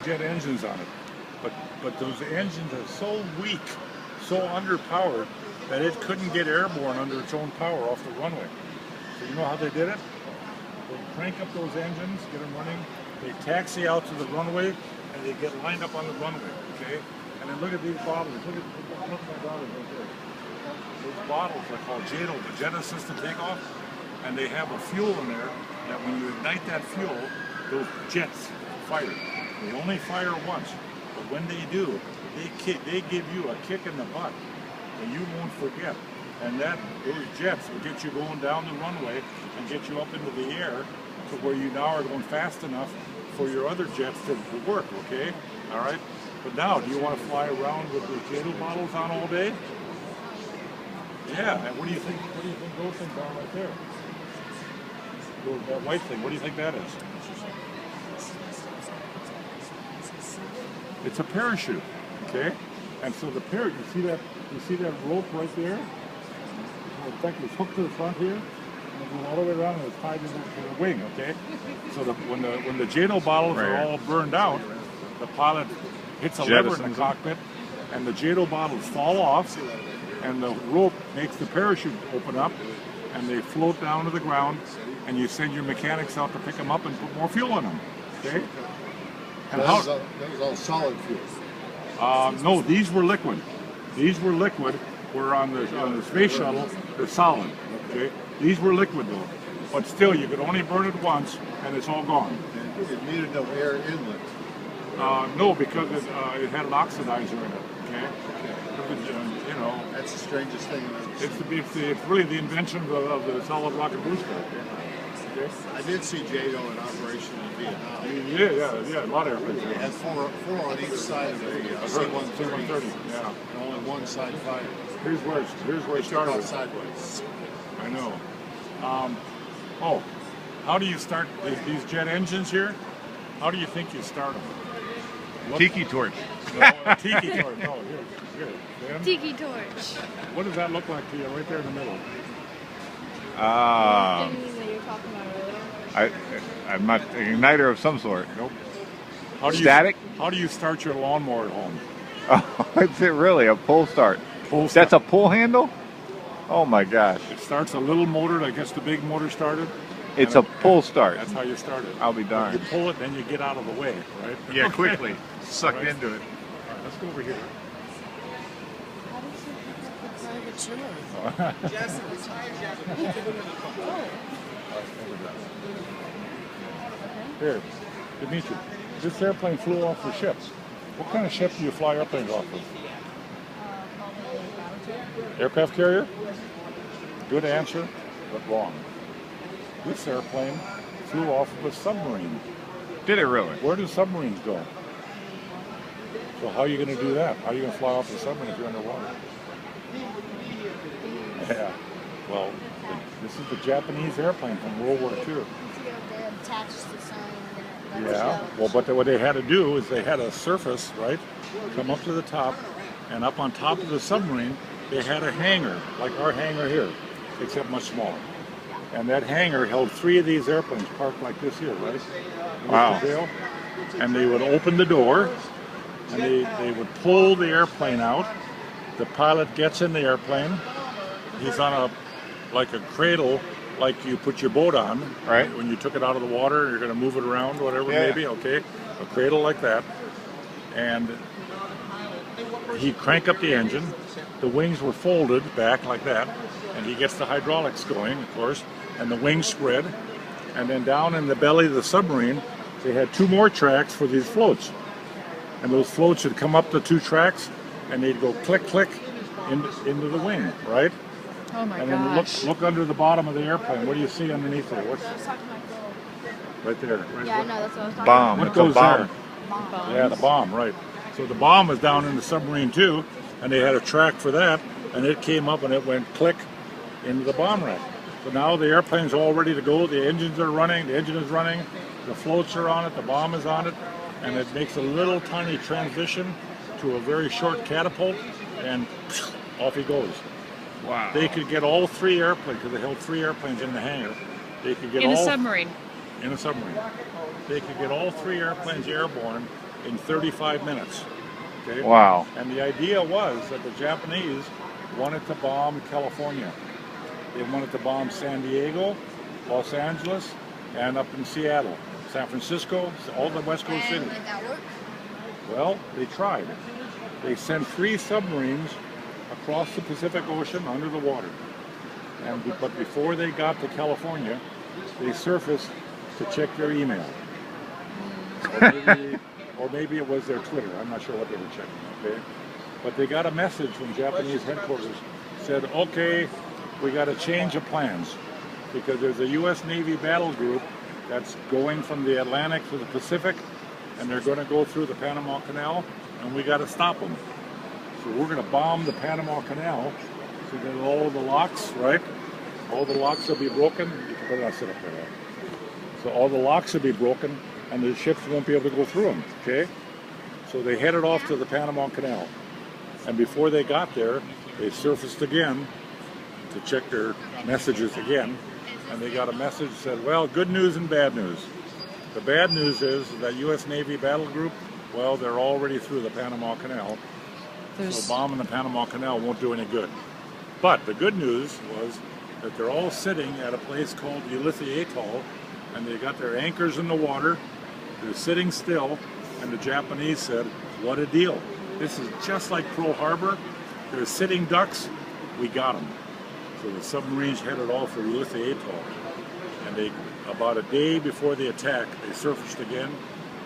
jet engines on it. But those engines are so weak, so underpowered, that it couldn't get airborne under its own power off the runway. So you know how they did it? They crank up those engines, get them running, they taxi out to the runway, and they get lined up on the runway, okay? And then look at these bottles. Look at my bottles right there. Those bottles are called JATO, the Jet Assisted Takeoff, and they have a fuel in there that when you ignite that fuel, those jets fire. They only fire once, but when they do, they give you a kick in the butt, and you won't forget. And those jets will get you going down the runway and get you up into the air to where you now are going fast enough for your other jets to work, okay? All right? But now, do you want to fly around with the JATO bottles on all day? Yeah, and what do you think those things are right there? That white thing, what do you think that is? It's a parachute, okay? And so the parachute, you see that rope right there? In fact, it's hooked to the front here, and it goes all the way around and it's tied into the wing, okay? So when the JATO bottles are all burned out, the pilot hits a lever in the cockpit, and the JATO bottles fall off, and the rope makes the parachute open up, and they float down to the ground, and you send your mechanics out to pick them up and put more fuel in them, okay? And that was all solid fuel. No, these were liquid. These were liquid. Where on the space shuttle, they're solid. Okay, these were liquid though, but still, you could only burn it once, and it's all gone. And it needed no air inlet. No, because it had an oxidizer in it. Okay, you know, that's the strangest thing. It's really the invention of the solid rocket booster. Okay. I did see JATO in operation in Vietnam. Yeah, a lot of airplanes. They had four on each side of the C-130. Yeah, and only one side fighter. Here's where it started. Sideways. I know. How do you start these jet engines here? How do you think you start them? Tiki torch. No, tiki torch. No, here. Ben? Tiki torch. What does that look like to you right there in the middle? Denny that you were talking about earlier. I'm not an igniter of some sort. Nope. Static? How do you start your lawnmower at home? Oh, is it really a pull start? Pull start. That's a pull handle? Oh my gosh. It starts a little motor that gets the big motor started. It's a pull start. That's how you start it. I'll be darned. You pull it, then you get out of the way, right? Yeah, quickly. Sucked into it. All right, let's go over here. How does it look like a private Here, Dimitri, this airplane flew off the ship. What kind of ship do you fly airplanes off of? Aircraft carrier? Good answer, but wrong. This airplane flew off of a submarine. Did it really? Where do submarines go? So how are you going to do that? How are you going to fly off a submarine if you're underwater? Yeah, well, this is the Japanese airplane from World War II. Yeah, well, but what they had to do is they had a surface, right, come up to the top, and up on top of the submarine, they had a hangar, like our hangar here, except much smaller. And that hangar held 3 of these airplanes parked like this here, right? Wow. And they would open the door, and they would pull the airplane out. The pilot gets in the airplane. He's on like a cradle, like you put your boat on, right? When you took it out of the water, you're going to move it around, whatever, maybe, okay? A cradle like that. And he'd crank up the engine. The wings were folded back like that, and he gets the hydraulics going, of course, and the wings spread. And then down in the belly of the submarine, they had 2 more tracks for these floats. And those floats would come up the 2 tracks, and they'd go click, click into the wing, right? Oh my gosh. And then look under the bottom of the airplane. What do you see underneath there? What's right there? Right yeah, I know, that's what I was talking bomb. about. What goes bomb. there? Bombs. Yeah, the bomb, right. So the bomb was down in the submarine too, and they had a track for that, and it came up and it went click into the bomb rack. So now the airplane's all ready to go. The engines are running, the engine is running, the floats are on it, the bomb is on it, and it makes a little tiny transition to a very short catapult, and off he goes. Wow. They could get all 3 airplanes, because they held 3 airplanes in the hangar. They could get in a submarine. In a submarine. They could get all 3 airplanes airborne in 35 minutes. Okay? Wow. And the idea was that the Japanese wanted to bomb California. They wanted to bomb San Diego, Los Angeles, and up in Seattle, San Francisco, all the West Coast cities. Did that work? Well, they tried. They sent 3 submarines across the Pacific Ocean under the water. But before they got to California, they surfaced to check their email. Or maybe it was their Twitter. I'm not sure what they were checking, okay? But they got a message from Japanese headquarters. Said, okay, we got a change of plans because there's a U.S. Navy battle group that's going from the Atlantic to the Pacific, and they're going to go through the Panama Canal, and we got to stop them. So we're going to bomb the Panama Canal so that all the locks, right? All the locks will be broken. You can put it on sit up there. Right? So all the locks will be broken, and the ships won't be able to go through them. Okay? So they headed off to the Panama Canal, and before they got there, they surfaced again to check their messages again, and they got a message that said, well, good news and bad news. The bad news is that U.S. Navy battle group, well, they're already through the Panama Canal, so bombing the Panama Canal won't do any good. But the good news was that they're all sitting at a place called WWII Atoll, and they got their anchors in the water, they're sitting still, and the Japanese said, what a deal. This is just like Pearl Harbor. They're sitting ducks, we got them. So the submarines headed off for WWII Atoll, and about a day before the attack, they surfaced again,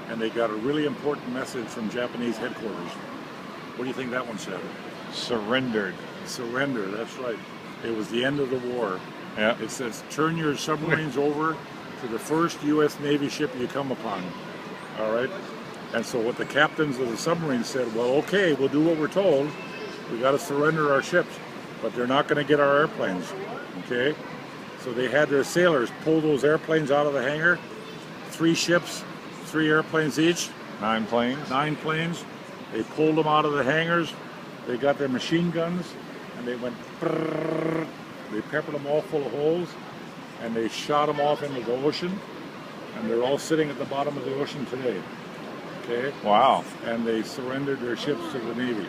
and they got a really important message from Japanese headquarters. What do you think that one said? Surrendered. Surrender, that's right. It was the end of the war. Yeah. It says, turn your submarines over to the first U.S. Navy ship you come upon. All right? And so what the captains of the submarines said, well, okay, we'll do what we're told. We got to surrender our ships, but they're not going to get our airplanes. Okay? So they had their sailors pull those airplanes out of the hangar. 3 ships, 3 airplanes each. 9 planes. 9 planes. They pulled them out of the hangars. They got their machine guns, and they went brrrr. They peppered them all full of holes, and they shot them off into the ocean, and they're all sitting at the bottom of the ocean today. Okay? Wow. And they surrendered their ships to the Navy.